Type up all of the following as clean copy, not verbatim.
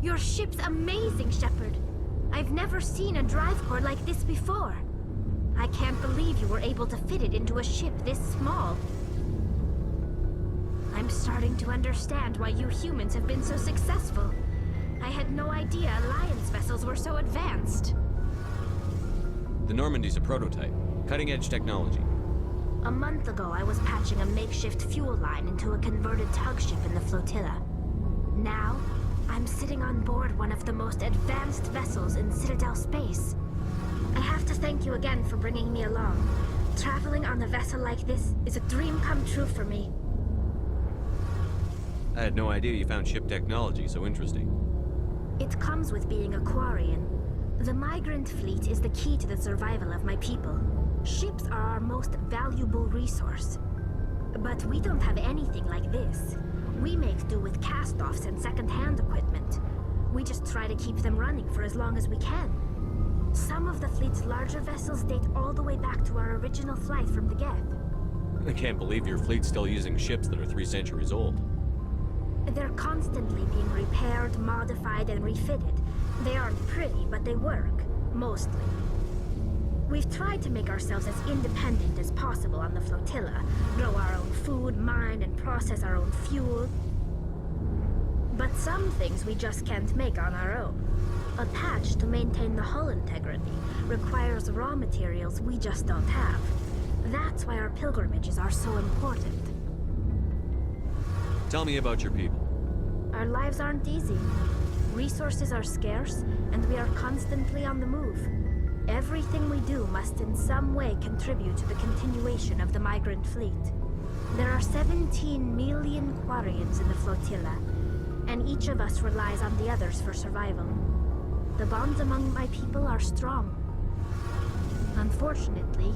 Your ship's amazing, Sheppard. I've never seen a drive core like this before. I can't believe you were able to fit it into a ship this small. I'm starting to understand why you humans have been so successful. I had no idea Alliance vessels were so advanced. The Normandy's a prototype. Cutting-edge technology. A month ago, I was patching a makeshift fuel line into a converted tug ship in the flotilla. Now, I'm sitting on board one of the most advanced vessels in Citadel space. I have to thank you again for bringing me along. Traveling on a vessel like this is a dream come true for me. I had no idea you found ship technology so interesting. It comes with being a Quarian. The migrant fleet is the key to the survival of my people. Ships are our most valuable resource. But we don't have anything like this. We make do with cast-offs and second-hand equipment. We just try to keep them running for as long as we can. Some of the fleet's larger vessels date all the way back to our original flight from the Geth. I can't believe your fleet's still using ships that are 3 centuries old. They're constantly being repaired, modified, and refitted. They aren't pretty, but they work. Mostly. We've tried to make ourselves as independent as possible on the flotilla. Grow our own food, mine, and process our own fuel. But some things we just can't make on our own. A patch to maintain the hull integrity requires raw materials we just don't have. That's why our pilgrimages are so important. Tell me about your people. Our lives aren't easy. Resources are scarce, and we are constantly on the move. Everything we do must in some way contribute to the continuation of the migrant fleet. There are 17 million Quarians in the flotilla, and each of us relies on the others for survival. The bonds among my people are strong. Unfortunately,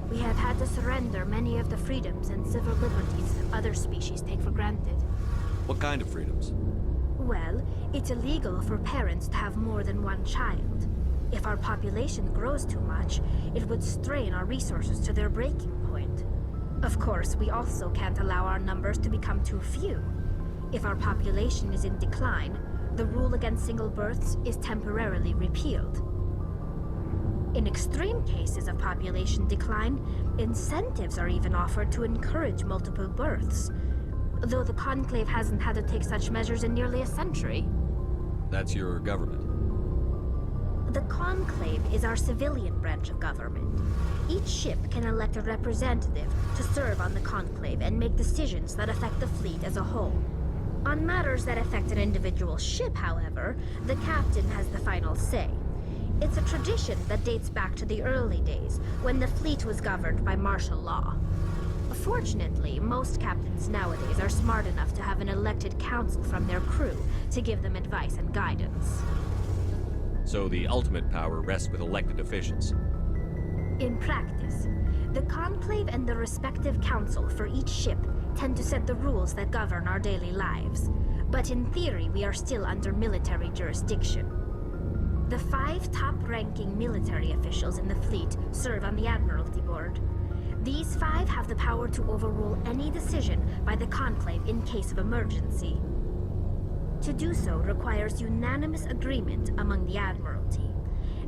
we have had to surrender many of the freedoms and civil liberties other species take for granted. What kind of freedoms? Well, it's illegal for parents to have more than one child. If our population grows too much, it would strain our resources to their breaking point. Of course, we also can't allow our numbers to become too few. If our population is in decline, the rule against single births is temporarily repealed. In extreme cases of population decline, incentives are even offered to encourage multiple births, though the Conclave hasn't had to take such measures in nearly a century. That's your government. The Conclave is our civilian branch of government. Each ship can elect a representative to serve on the Conclave and make decisions that affect the fleet as a whole. On matters that affect an individual ship, however, the captain has the final say. It's a tradition that dates back to the early days, when the fleet was governed by martial law. Fortunately, most captains nowadays are smart enough to have an elected council from their crew to give them advice and guidance. So the ultimate power rests with elected officials. In practice, the Conclave and the respective council for each ship tend to set the rules that govern our daily lives. But in theory, we are still under military jurisdiction. The 5 top-ranking military officials in the fleet serve on the Admiralty Board. These 5 have the power to overrule any decision by the Conclave in case of emergency. To do so requires unanimous agreement among the Admiralty,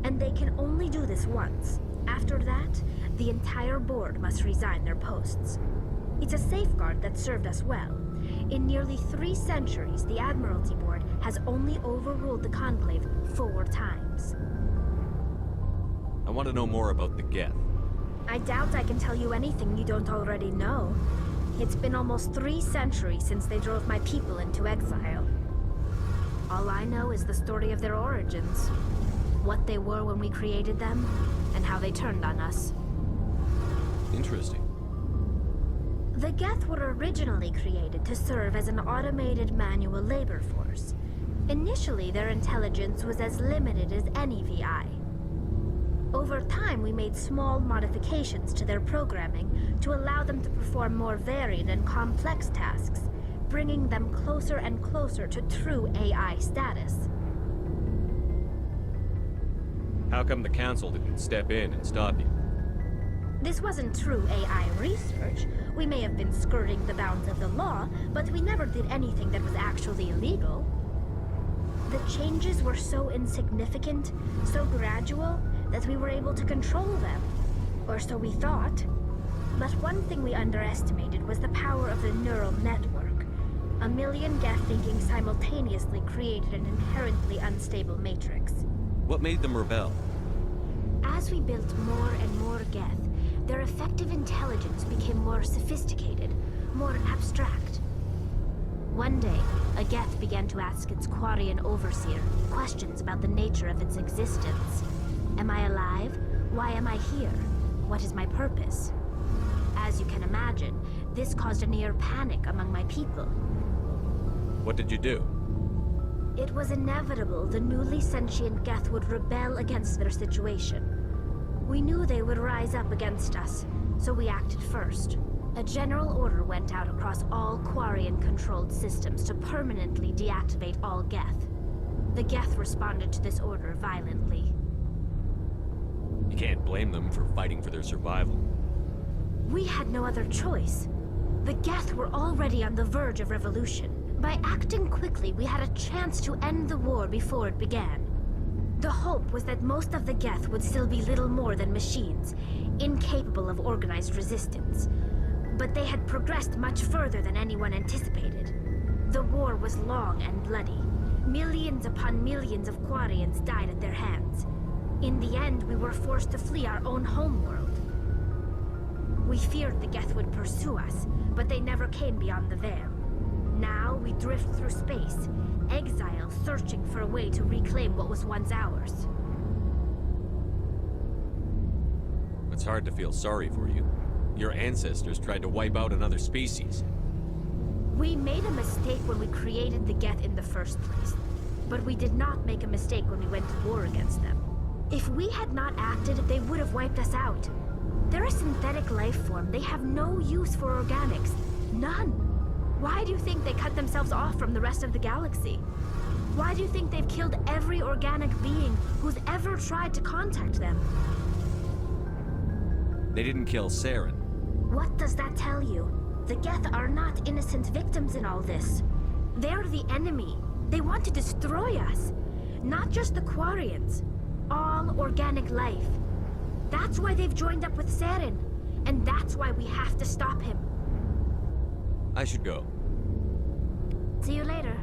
and they can only do this once. After that, the entire board must resign their posts. It's a safeguard that served us well. In nearly 3 centuries, the Admiralty Board has only overruled the Conclave 4 times. I want to know more about the Geth. I doubt I can tell you anything you don't already know. It's been almost 3 centuries since they drove my people into exile. All I know is the story of their origins, what they were when we created them, and how they turned on us. Interesting. The Geth were originally created to serve as an automated manual labor force. Initially, their intelligence was as limited as any VI. Over time, we made small modifications to their programming to allow them to perform more varied and complex tasks, bringing them closer and closer to true AI status. How come the Council didn't step in and stop you? This wasn't true AI research. We may have been skirting the bounds of the law, but we never did anything that was actually illegal. The changes were so insignificant, so gradual, that we were able to control them. Or so we thought. But one thing we underestimated was the power of the neural network. A million geth thinking simultaneously created an inherently unstable matrix. What made them rebel? As we built more and more geth, their effective intelligence became more sophisticated, more abstract. One day, a geth began to ask its Quarian overseer questions about the nature of its existence. Am I alive? Why am I here? What is my purpose? As you can imagine, this caused a near panic among my people. What did you do? It was inevitable the newly sentient geth would rebel against their situation. We knew they would rise up against us, so we acted first. A general order went out across all Quarian-controlled systems to permanently deactivate all geth. The geth responded to this order violently. You can't blame them for fighting for their survival. We had no other choice. The geth were already on the verge of revolution. By acting quickly, we had a chance to end the war before it began. The hope was that most of the geth would still be little more than machines, incapable of organized resistance. But they had progressed much further than anyone anticipated. The war was long and bloody. Millions upon millions of Quarians died at their hands. In the end, we were forced to flee our own homeworld. We feared the geth would pursue us, but they never came beyond the veil. Now we drift through space, exile searching for a way to reclaim what was once ours. It's hard to feel sorry for you. Your ancestors tried to wipe out another species. We made a mistake when we created the geth in the first place. But we did not make a mistake when we went to war against them. If we had not acted, they would have wiped us out. They're a synthetic life form. They have no use for organics. None. Why do you think they cut themselves off from the rest of the galaxy? Why do you think they've killed every organic being who's ever tried to contact them? They didn't kill Saren. What does that tell you? The geth are not innocent victims in all this. They're the enemy. They want to destroy us. Not just the Quarians. All organic life. That's why they've joined up with Saren. And that's why we have to stop him. I should go. See you later.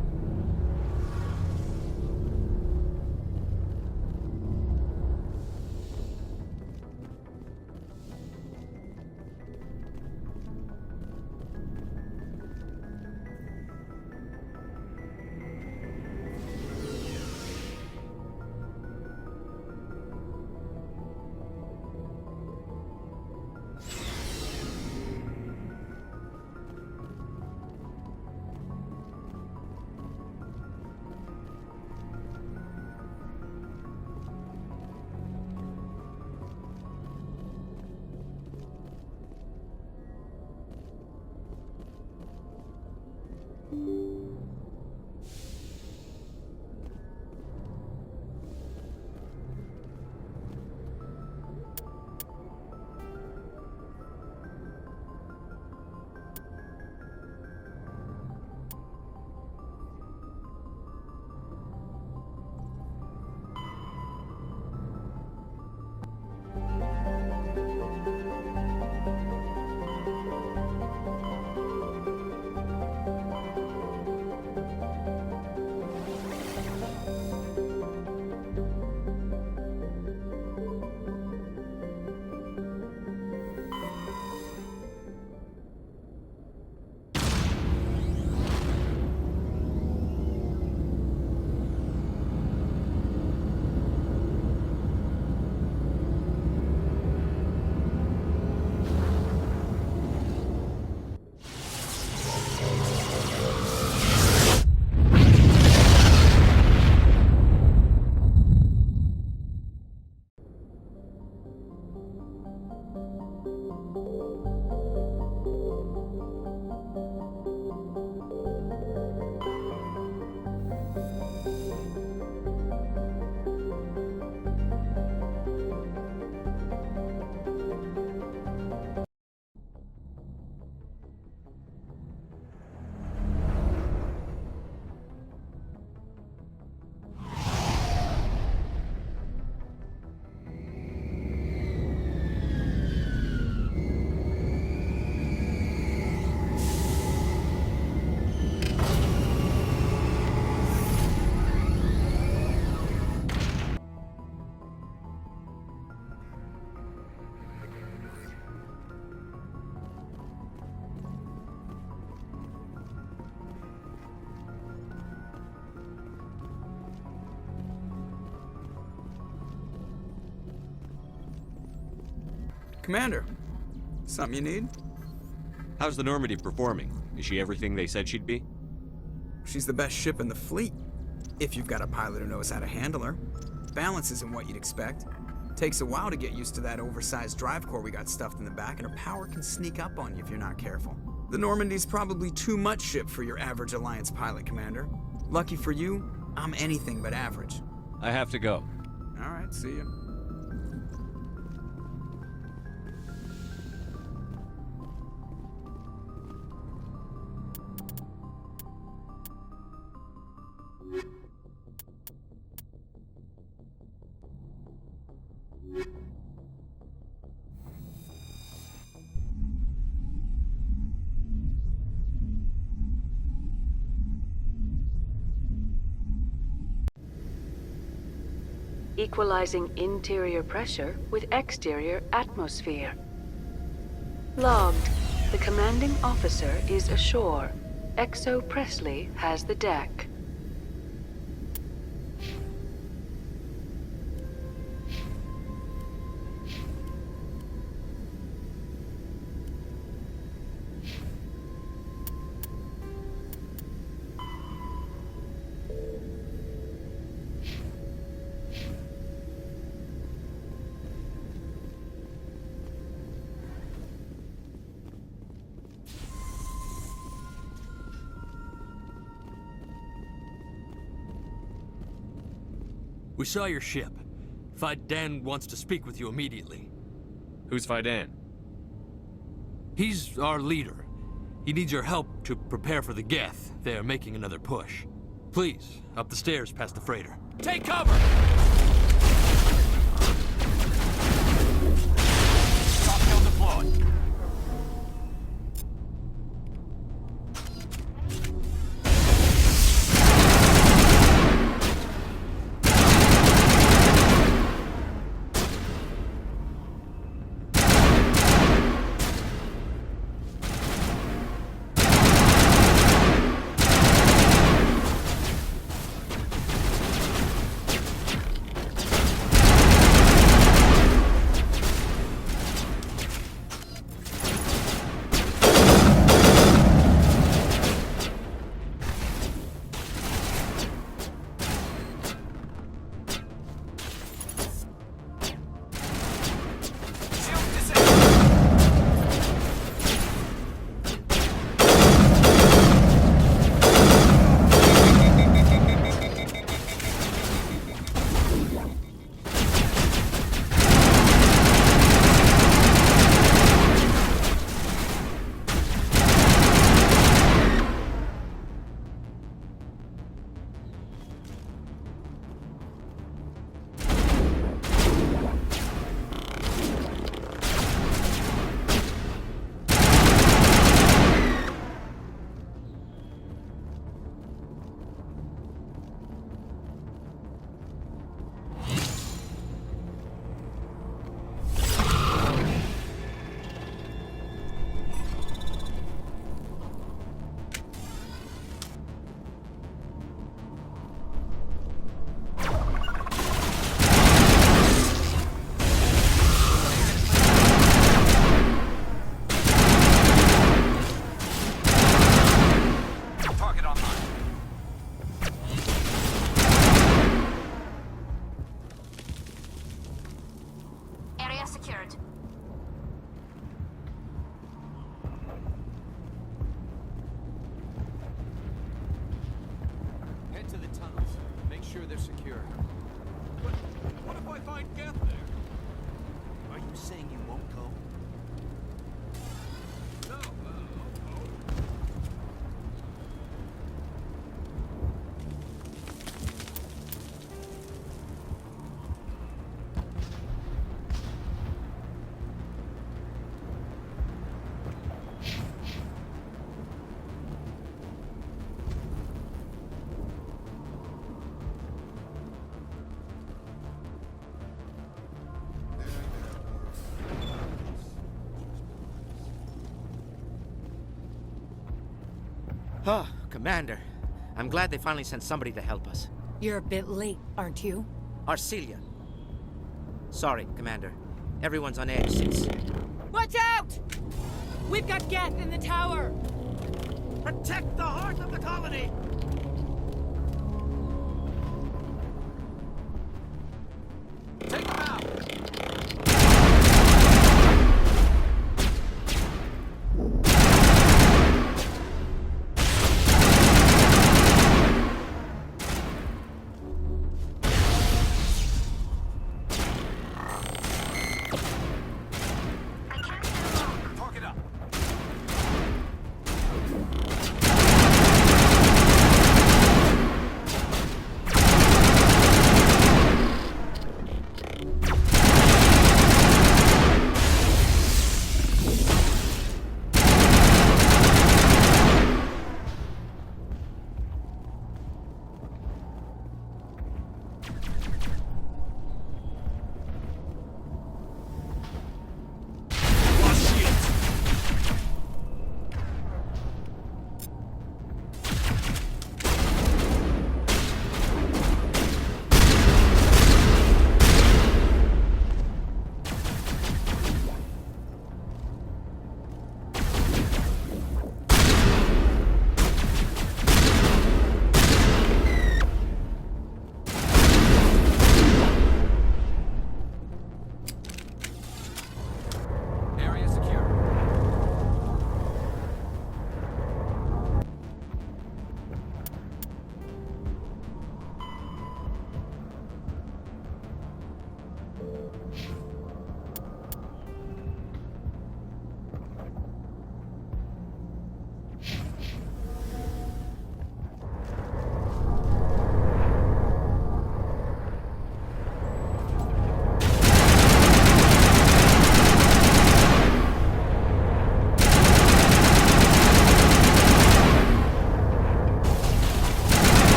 Commander, something you need? How's the Normandy performing? Is she everything they said she'd be? She's the best ship in the fleet, if you've got a pilot who knows how to handle her. Balance isn't what you'd expect. Takes a while to get used to that oversized drive core we got stuffed in the back, and her power can sneak up on you if you're not careful. The Normandy's probably too much ship for your average Alliance pilot, Commander. Lucky for you, I'm anything but average. I have to go. All right, see ya. Equalizing interior pressure with exterior atmosphere. Logged. The commanding officer is ashore. XO Presley has the deck. We saw your ship. Fidan wants to speak with you immediately. Who's Fidan? He's our leader. He needs your help to prepare for the Geth. They are making another push. Please, up the stairs past the freighter. Take cover! Cocktail deployed. Oh, Commander. I'm glad they finally sent somebody to help us. You're a bit late, aren't you? Arcelia. Sorry, Commander. Everyone's on edge since Watch out! We've got Geth in the tower! Protect the heart of the colony! Take them out!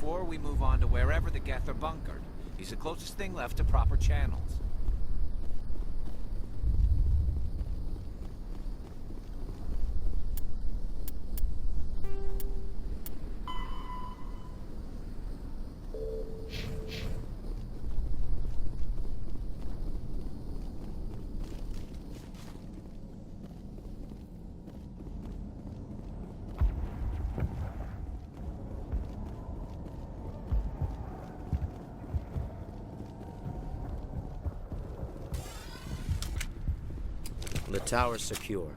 before we move on to wherever the Geth are bunkered. He's the closest thing left to proper channels. The tower's secure.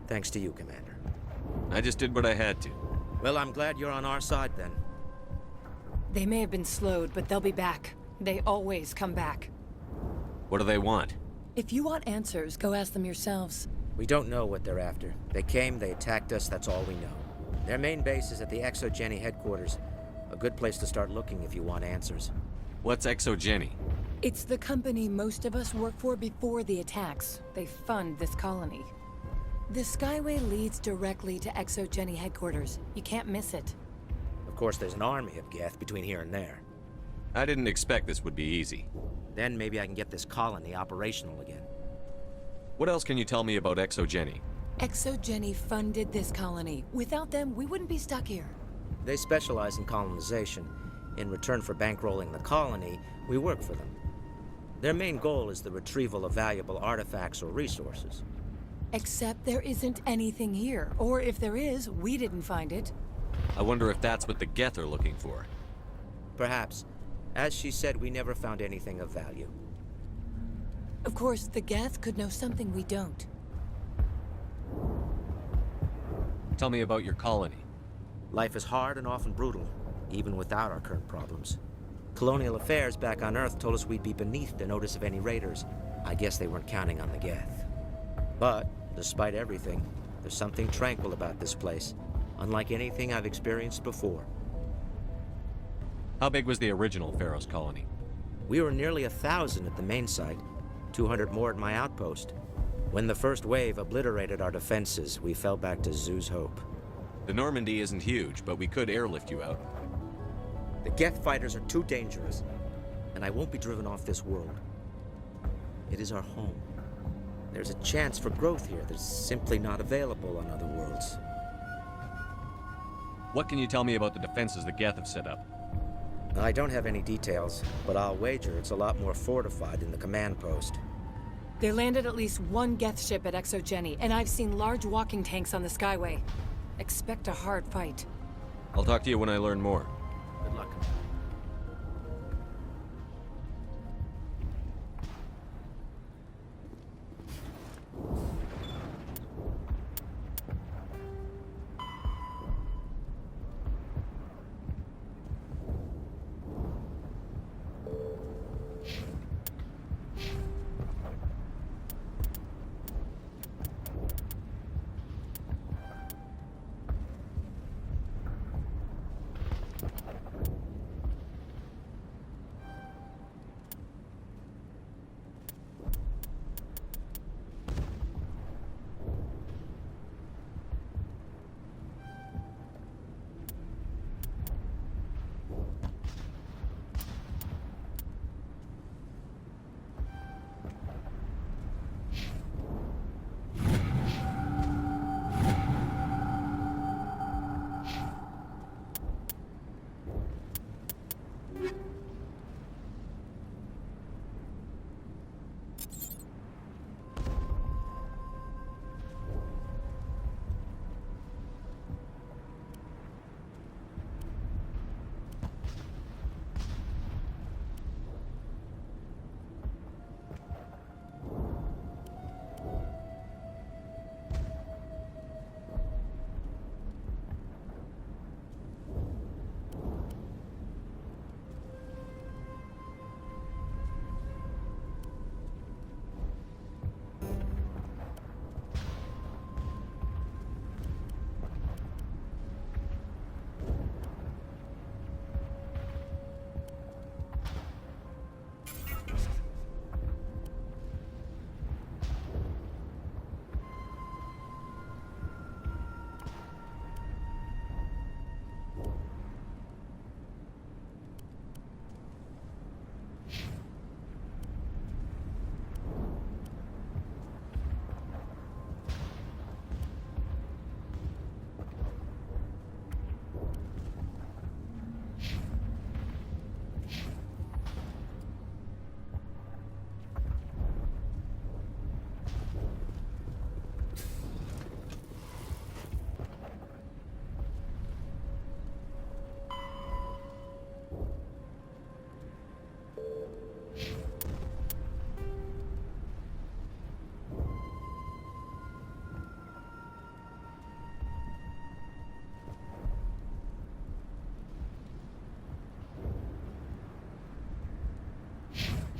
Thanks to you, Commander. I just did what I had to. Well, I'm glad you're on our side, then. They may have been slowed, but they'll be back. They always come back. What do they want? If you want answers, go ask them yourselves. We don't know what they're after. They came, they attacked us, that's all we know. Their main base is at the EXOGENI headquarters. A good place to start looking if you want answers. What's EXOGENI? It's the company most of us work for before the attacks. They fund this colony. The Skyway leads directly to EXOGENI headquarters. You can't miss it. Of course, there's an army of Geth between here and there. I didn't expect this would be easy. Then maybe I can get this colony operational again. What else can you tell me about EXOGENI? EXOGENI funded this colony. Without them, we wouldn't be stuck here. They specialize in colonization. In return for bankrolling the colony, we work for them. Their main goal is the retrieval of valuable artifacts or resources. Except there isn't anything here. Or if there is, we didn't find it. I wonder if that's what the Geth are looking for. Perhaps. As she said, we never found anything of value. Of course, the Geth could know something we don't. Tell me about your colony. Life is hard and often brutal, even without our current problems. Colonial affairs back on Earth told us we'd be beneath the notice of any raiders. I guess they weren't counting on the Geth. But, despite everything, there's something tranquil about this place, unlike anything I've experienced before. How big was the original Pharaoh's colony? We were nearly 1,000 at the main site, 200 more at my outpost. When the first wave obliterated our defenses, we fell back to Zoo's Hope. The Normandy isn't huge, but we could airlift you out. The Geth fighters are too dangerous, and I won't be driven off this world. It is our home. There's a chance for growth here that's simply not available on other worlds. What can you tell me about the defenses the Geth have set up? I don't have any details, but I'll wager it's a lot more fortified than the command post. They landed at least one Geth ship at EXOGENI, and I've seen large walking tanks on the Skyway. Expect a hard fight. I'll talk to you when I learn more. Good luck.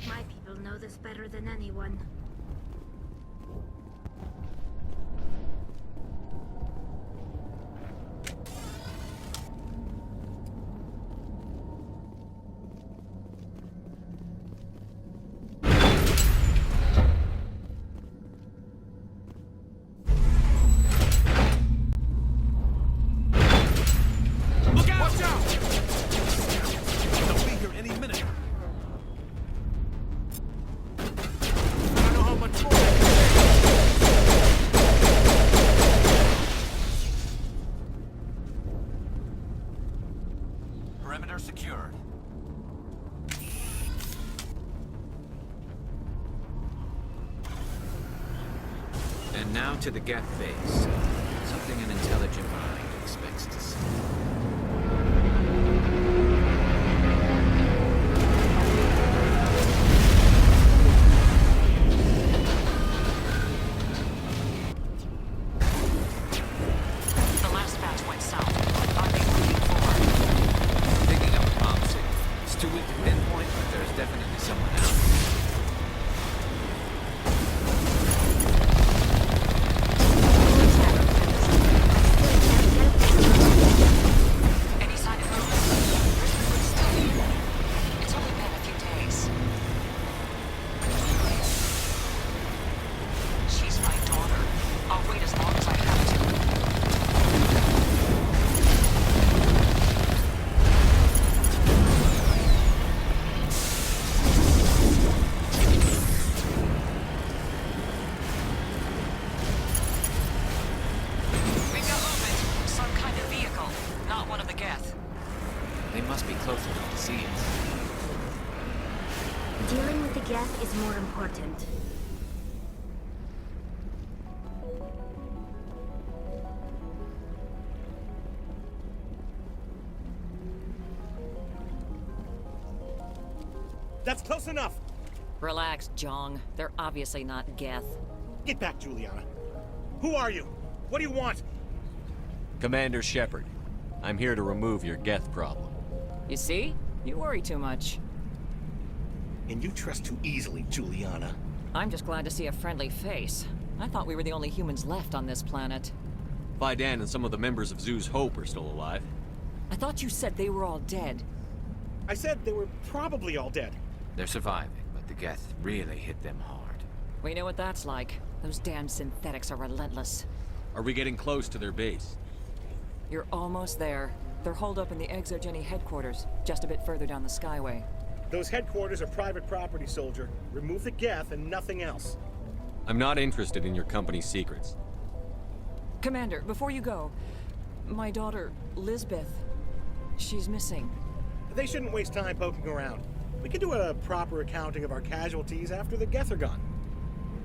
My people know this better than anyone. Now to the Geth phase. Something an intelligent mind expects to see. The last batch went south. Are they looking for? Picking up a bomb signal. It's too weak to pinpoint, but there's definitely someone out. Any sign of movement? It's only been a few days. She's my daughter. I'll wait as long as I have to. We've got movement. Some kind of vehicle. Not one of the Geth. They must be close enough to see us. Dealing with the Geth is more important. That's close enough! Relax, Jong. They're obviously not Geth. Get back, Juliana. Who are you? What do you want? Commander Sheppard, I'm here to remove your Geth problem. You see? You worry too much. And you trust too easily, Juliana. I'm just glad to see a friendly face. I thought we were the only humans left on this planet. Vidan and some of the members of Zoo's Hope are still alive. I thought you said they were all dead. I said they were probably all dead. They're surviving, but the Geth really hit them hard. We know what that's like. Those damn synthetics are relentless. Are we getting close to their base? You're almost there. They're holed up in the EXOGENI headquarters, just a bit further down the Skyway. Those headquarters are private property, soldier. Remove the Geth and nothing else. I'm not interested in your company's secrets. Commander, before you go, my daughter, Lisbeth, she's missing. They shouldn't waste time poking around. We can do a proper accounting of our casualties after the Geth are gone.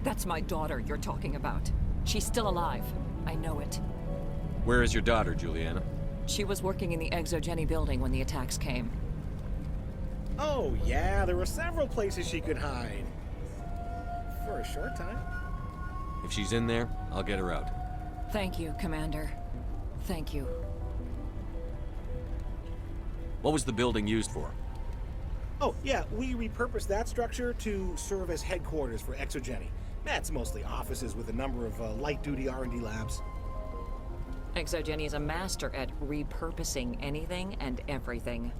That's my daughter you're talking about. She's still alive. I know it. Where is your daughter, Juliana? She was working in the EXOGENI building when the attacks came. Oh, yeah, there were several places she could hide. For a short time. If she's in there, I'll get her out. Thank you, Commander. Thank you. What was the building used for? Oh, yeah, we repurposed that structure to serve as headquarters for EXOGENI. That's mostly offices with a number of light-duty R&D labs. EXOGENI is a master at repurposing anything and everything.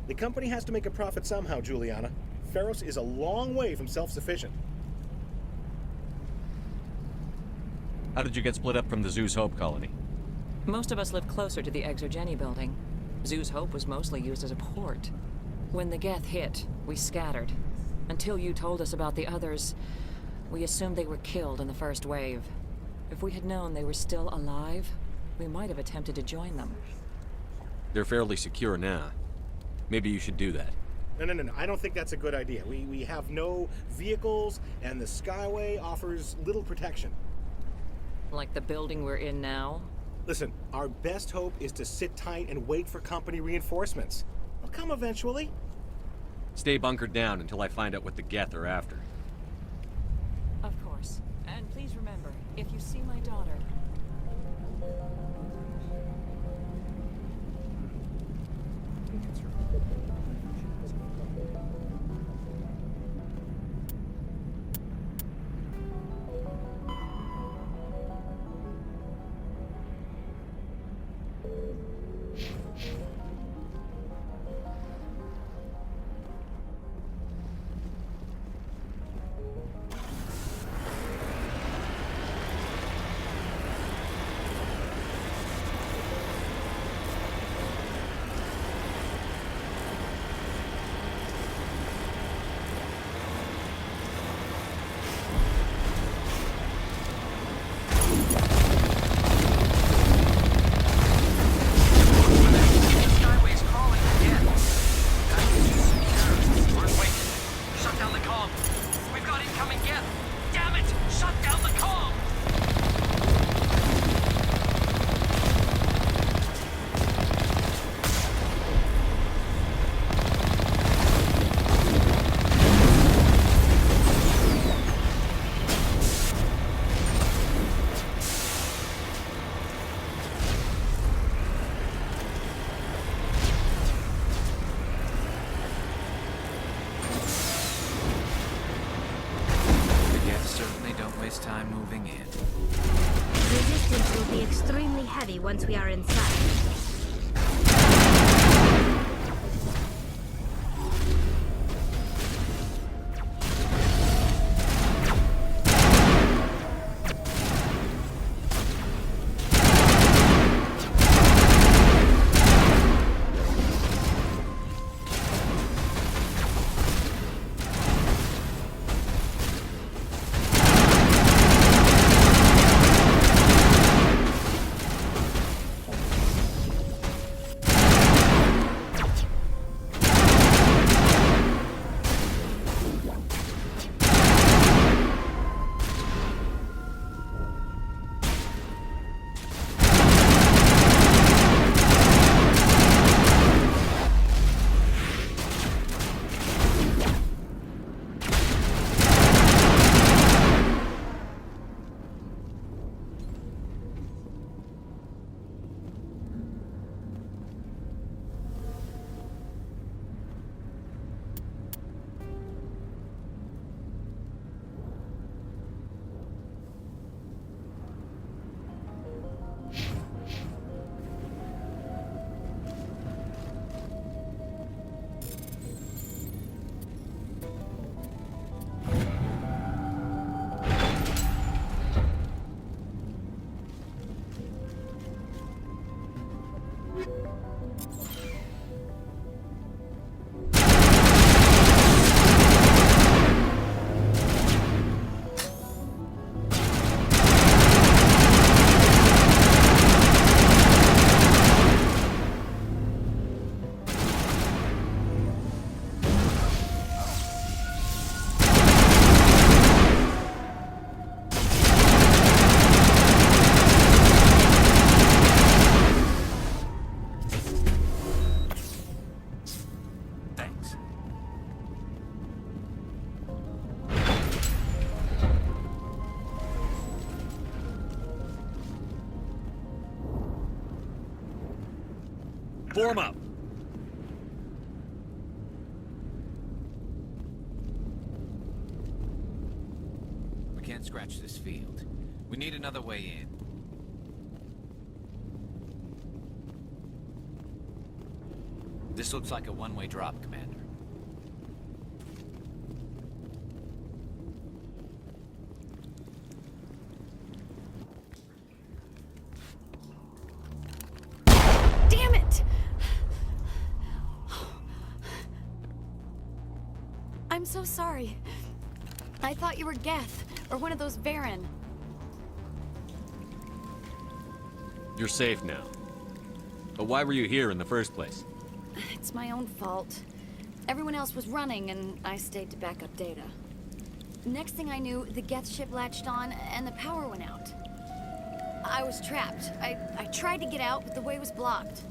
The company has to make a profit somehow, Juliana. Feros is a long way from self-sufficient. How did you get split up from the Zoo's Hope colony? Most of us live closer to the EXOGENI building. Zoo's Hope was mostly used as a port. When the Geth hit, we scattered. Until you told us about the others, we assumed they were killed in the first wave. If we had known they were still alive, we might have attempted to join them. They're fairly secure now. Maybe you should do that. No. I don't think that's a good idea. We have no vehicles, and the Skyway offers little protection. Like the building we're in now? Listen, our best hope is to sit tight and wait for company reinforcements. They'll come eventually. Stay bunkered down until I find out what the Geth are after. Of course. And please remember, if you see my daughter... extremely heavy once we are inside. Form up! We can't scratch this field. We need another way in. This looks like a one-way drop, Commander. Damn it! I'm so sorry. I thought you were Geth, or one of those Varen. You're safe now. But why were you here in the first place? It's my own fault. Everyone else was running, and I stayed to back up data. Next thing I knew, the Geth ship latched on, and the power went out. I was trapped. I tried to get out, but the way was blocked.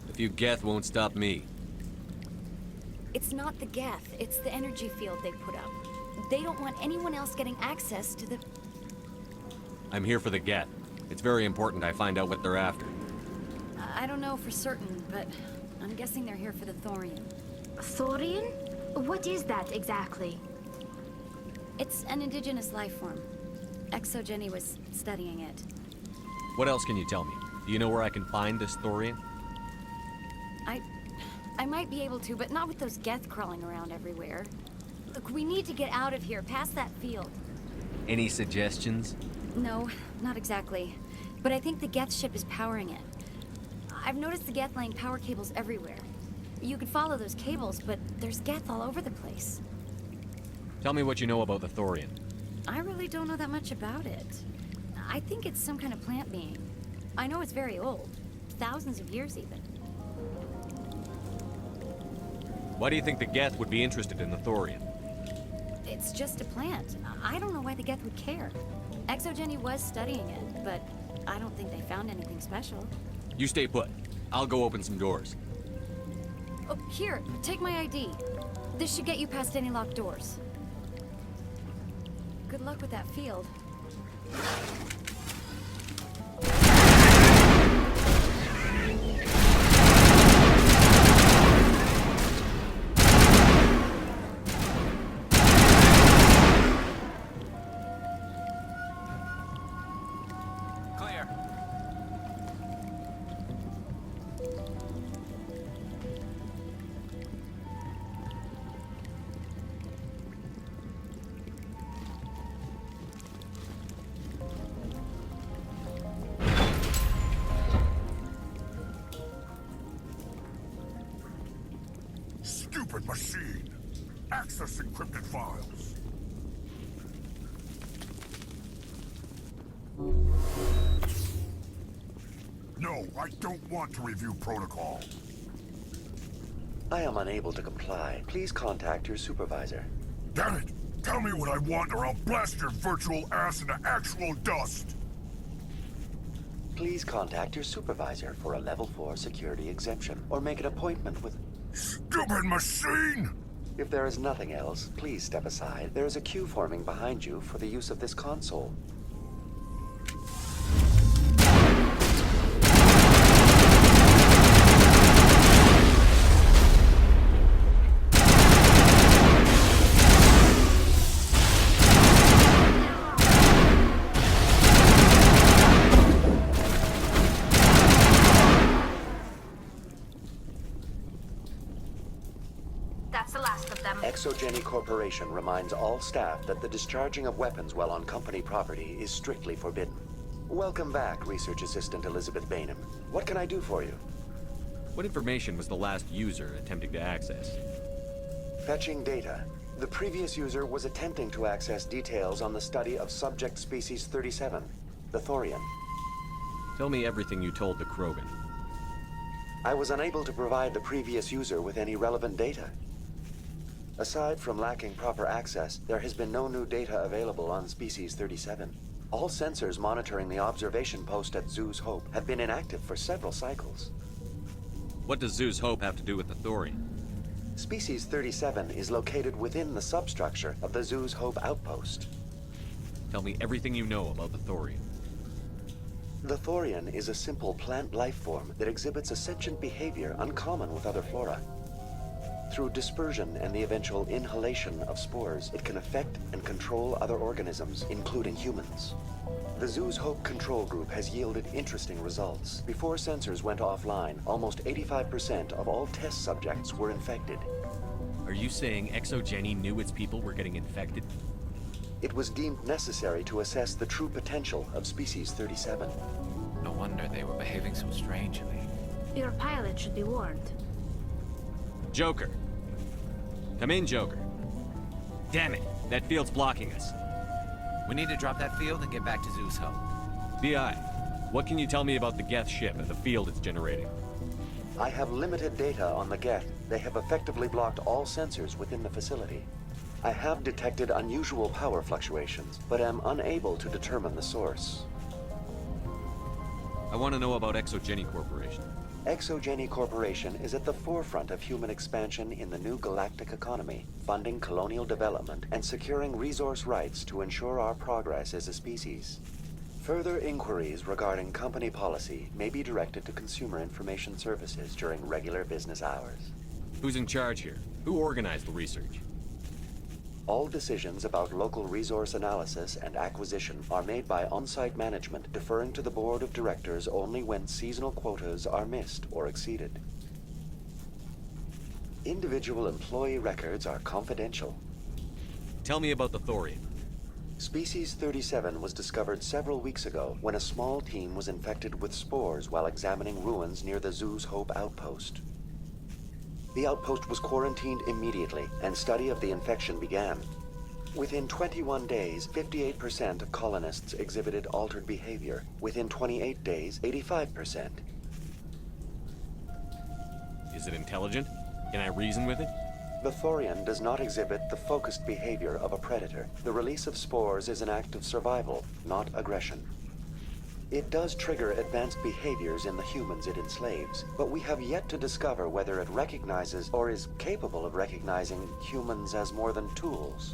If you Geth won't stop me. It's not the Geth, it's the energy field they put up. They don't want anyone else getting access to the... I'm here for the Geth. It's very important I find out what they're after. I don't know for certain, but I'm guessing they're here for the Thorian. Thorian? What is that exactly? It's an indigenous life form. EXOGENI was studying it. What else can you tell me? Do you know where I can find this Thorian? I might be able to, but not with those Geth crawling around everywhere. Look, we need to get out of here, past that field. Any suggestions? No, not exactly. But I think the Geth ship is powering it. I've noticed the Geth laying power cables everywhere. You could follow those cables, but there's Geth all over the place. Tell me what you know about the Thorian. I really don't know that much about it. I think it's some kind of plant being. I know it's very old. Thousands of years, even. Why do you think the Geth would be interested in the Thorian? It's just a plant. I don't know why the Geth would care. EXOGENI was studying it, but I don't think they found anything special. You stay put. I'll go open some doors. Oh, here, take my ID. This should get you past any locked doors. Good luck with that field. Clear. access encrypted files. No, I don't want to review protocol. I am unable to comply. Please contact your supervisor. Damn it! Tell me what I want or I'll blast your virtual ass into actual dust! Please contact your supervisor for a level 4 security exemption, or make an appointment with... Stupid machine! If there is nothing else, please step aside. There is a queue forming behind you for the use of this console. EXOGENI Corporation reminds all staff that the discharging of weapons while on company property is strictly forbidden. Welcome back, Research Assistant Elizabeth Bainham. What can I do for you? What information was the last user attempting to access? Fetching data. The previous user was attempting to access details on the study of subject species 37, the Thorian. Tell me everything you told the Krogan. I was unable to provide the previous user with any relevant data. Aside from lacking proper access, there has been no new data available on Species 37. All sensors monitoring the observation post at Zoo's Hope have been inactive for several cycles. What does Zoo's Hope have to do with the Thorian? Species 37 is located within the substructure of the Zoo's Hope outpost. Tell me everything you know about the Thorian. The Thorian is a simple plant life form that exhibits a sentient behavior uncommon with other flora. Through dispersion and the eventual inhalation of spores, it can affect and control other organisms, including humans. The Zoo's Hope control group has yielded interesting results. Before sensors went offline, almost 85% of all test subjects were infected. Are you saying EXOGENI knew its people were getting infected? It was deemed necessary to assess the true potential of Species 37. No wonder they were behaving so strangely. Your pilot should be warned. Joker. Come in, Joker. Damn it, that field's blocking us. We need to drop that field and get back to Zoo's Hope. BI, what can you tell me about the Geth ship and the field it's generating? I have limited data on the Geth. They have effectively blocked all sensors within the facility. I have detected unusual power fluctuations, but am unable to determine the source. I want to know about EXOGENI Corporation. EXOGENI Corporation is at the forefront of human expansion in the new galactic economy, funding colonial development and securing resource rights to ensure our progress as a species. Further inquiries regarding company policy may be directed to Consumer Information Services during regular business hours. Who's in charge here? Who organized the research? All decisions about local resource analysis and acquisition are made by on-site management, deferring to the board of directors only when seasonal quotas are missed or exceeded. Individual employee records are confidential. Tell me about the Thorian. Species 37 was discovered several weeks ago when a small team was infected with spores while examining ruins near the Zoo's Hope outpost. The outpost was quarantined immediately, and study of the infection began. Within 21 days, 58% of colonists exhibited altered behavior. Within 28 days, 85%. Is it intelligent? Can I reason with it? The Thorian does not exhibit the focused behavior of a predator. The release of spores is an act of survival, not aggression. It does trigger advanced behaviors in the humans it enslaves, but we have yet to discover whether it recognizes or is capable of recognizing humans as more than tools.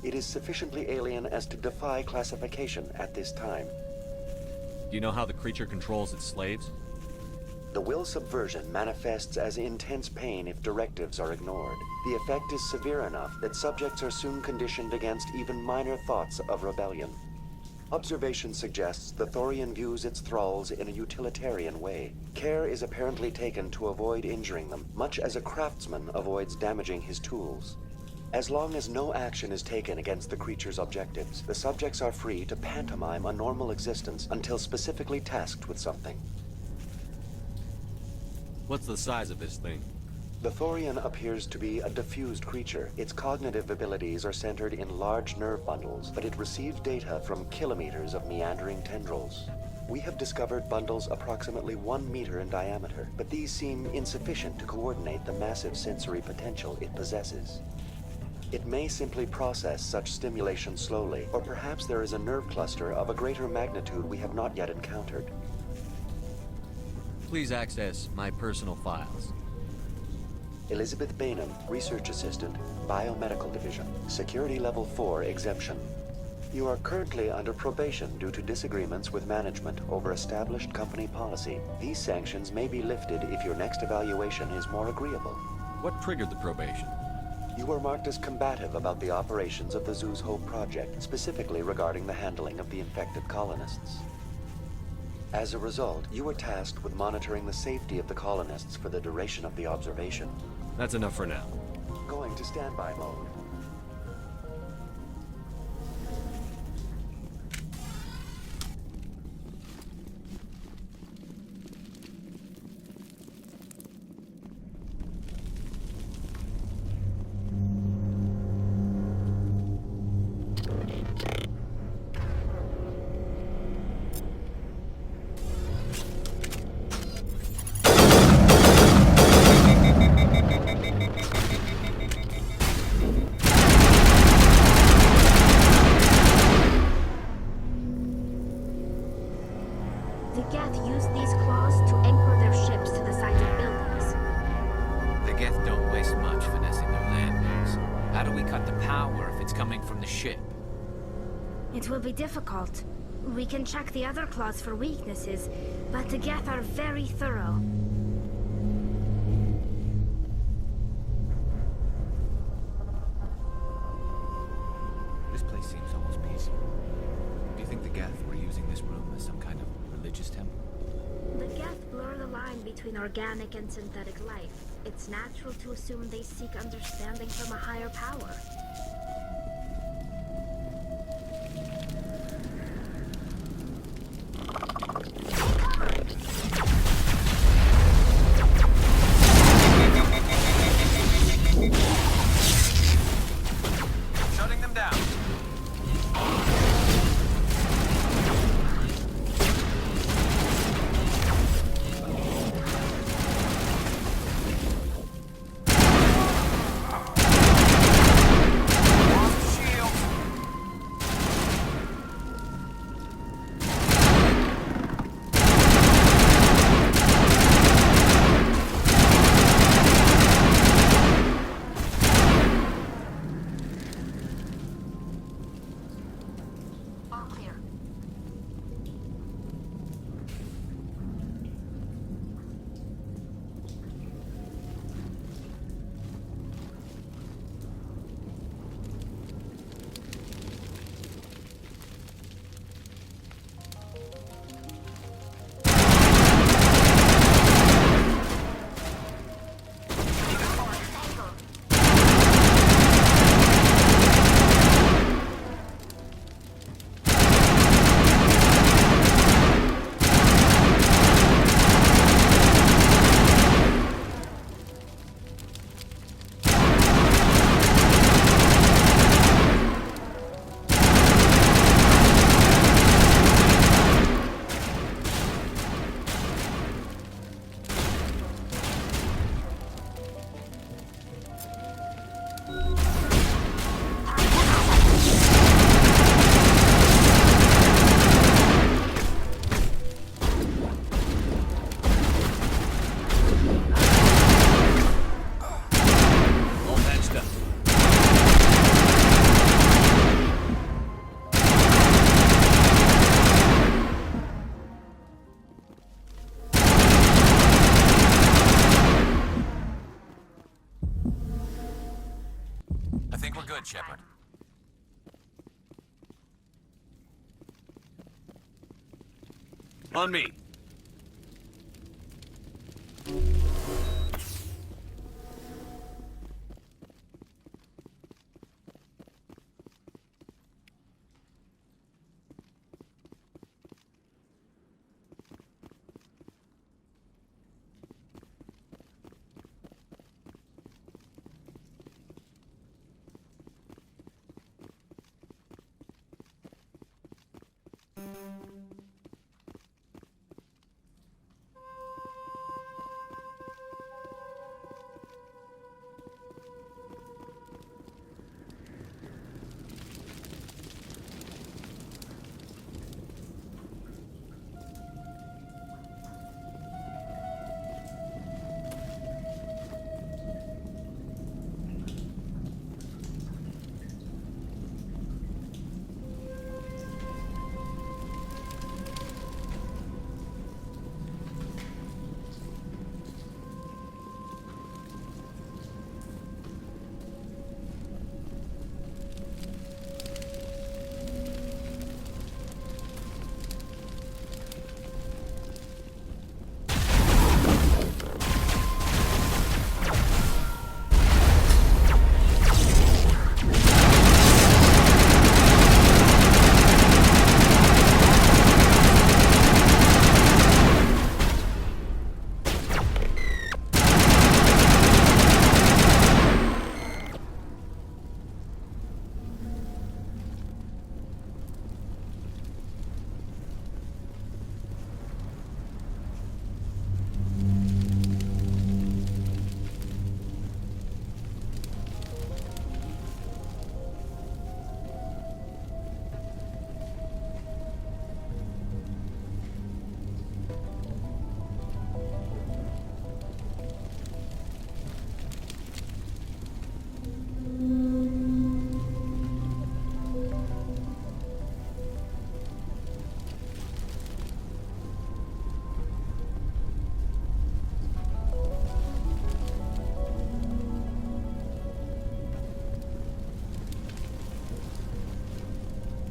It is sufficiently alien as to defy classification at this time. Do you know how the creature controls its slaves? The will subversion manifests as intense pain if directives are ignored. The effect is severe enough that subjects are soon conditioned against even minor thoughts of rebellion. Observation suggests the Thorian views its thralls in a utilitarian way. Care is apparently taken to avoid injuring them, much as a craftsman avoids damaging his tools. As long as no action is taken against the creature's objectives, the subjects are free to pantomime a normal existence until specifically tasked with something. What's the size of this thing? The Thorian appears to be a diffused creature. Its cognitive abilities are centered in large nerve bundles, but it receives data from kilometers of meandering tendrils. We have discovered bundles approximately 1 meter in diameter, but these seem insufficient to coordinate the massive sensory potential it possesses. It may simply process such stimulation slowly, or perhaps there is a nerve cluster of a greater magnitude we have not yet encountered. Please access my personal files. Elizabeth Bainham, Research Assistant, Biomedical Division, Security Level 4 Exemption. You are currently under probation due to disagreements with management over established company policy. These sanctions may be lifted if your next evaluation is more agreeable. What triggered the probation? You were marked as combative about the operations of the Zoo's Hope project, specifically regarding the handling of the infected colonists. As a result, you were tasked with monitoring the safety of the colonists for the duration of the observation. That's enough for now. Going to standby mode. The Geth used these claws to anchor their ships to the sides of buildings. The Geth don't waste much finessing their landings. How do we cut the power if it's coming from the ship? It will be difficult. We can check the other claws for weaknesses, but the Geth are very thorough. This place seems almost peaceful. Do you think the Geth were using this room as some kind of religious temple? The Geth blur the line between organic and synthetic life. It's natural to assume they seek understanding from a higher power. Shutting them down. All clear. All patched up. I think we're good, Sheppard. On me.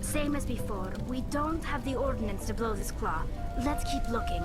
Same as before, we don't have the ordnance to blow this claw. Let's keep looking.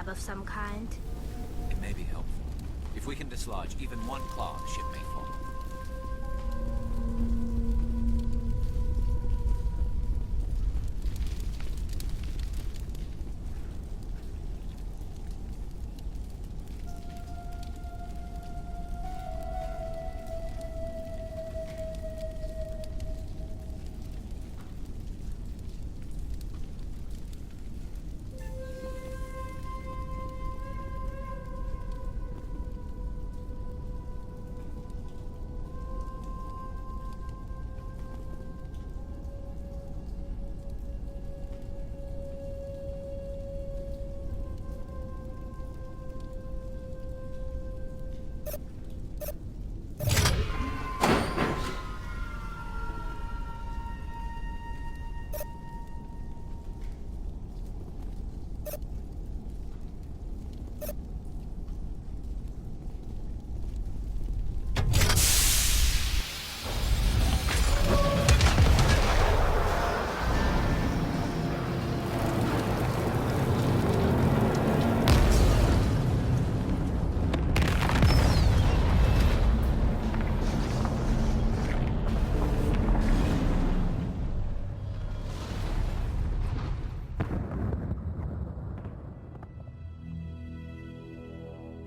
Of some kind. It may be helpful. If we can dislodge even one claw, the ship may fall.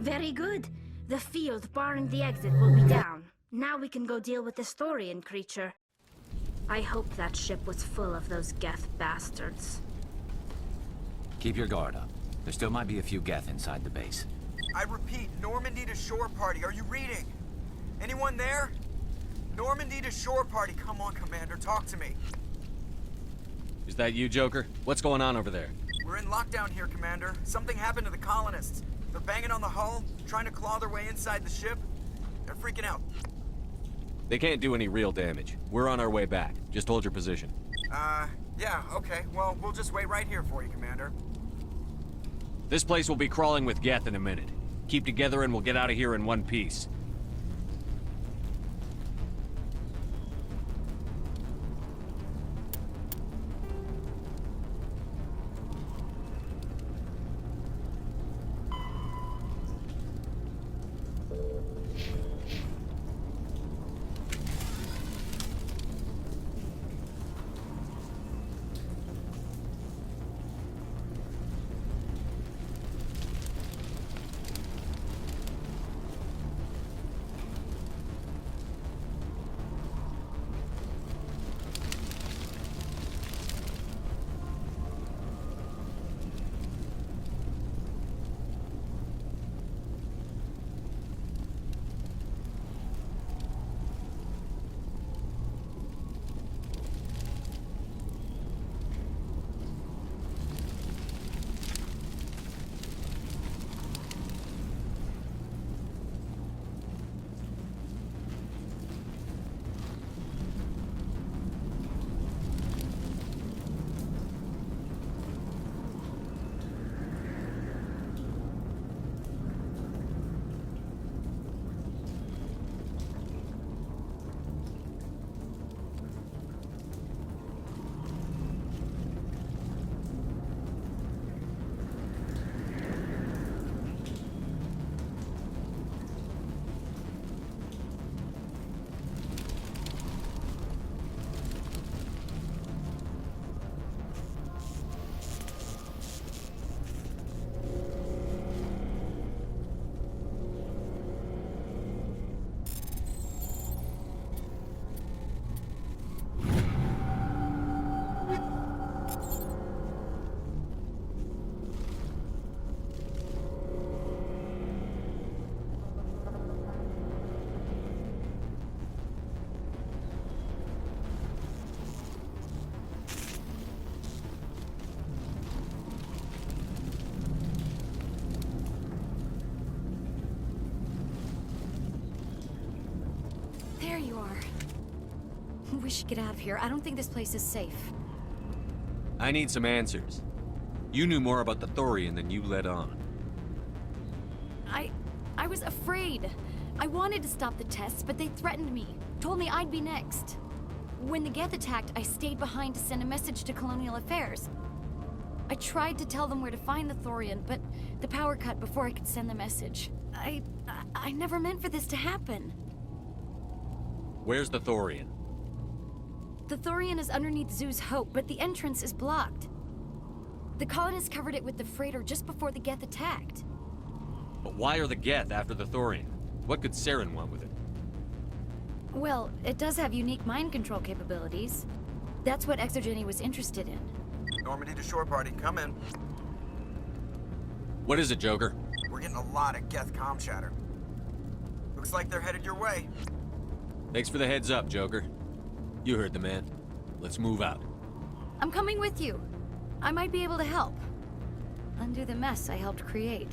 Very good. The field barring the exit will be down. Now we can go deal with the Storian creature. I hope that ship was full of those Geth bastards. Keep your guard up. There still might be a few Geth inside the base. I repeat, Normandy to shore party. Are you reading? Anyone there? Normandy to shore party. Come on, Commander, talk to me. Is that you, Joker? What's going on over there? We're in lockdown here, Commander. Something happened to the colonists. They're banging on the hull, trying to claw their way inside the ship. They're freaking out. They can't do any real damage. We're on our way back. Just hold your position. Yeah, okay. Well, we'll just wait right here for you, Commander. This place will be crawling with Geth in a minute. Keep together and we'll get out of here in one piece. There you are. We should get out of here. I don't think this place is safe. I need some answers. You knew more about the Thorian than you let on. I was afraid. I wanted to stop the tests, but they threatened me. Told me I'd be next. When the Geth attacked, I stayed behind to send a message to Colonial Affairs. I tried to tell them where to find the Thorian, but the power cut before I could send the message. I never meant for this to happen. Where's the Thorian? The Thorian is underneath Zoo's Hope, but the entrance is blocked. The colonists covered it with the freighter just before the Geth attacked. But why are the Geth after the Thorian? What could Saren want with it? Well, it does have unique mind control capabilities. That's what EXOGENI was interested in. Normandy to shore party, come in. What is it, Joker? We're getting a lot of Geth comm chatter. Looks like they're headed your way. Thanks for the heads up, Joker. You heard the man. Let's move out. I'm coming with you. I might be able to help. Undo the mess I helped create.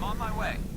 on my way.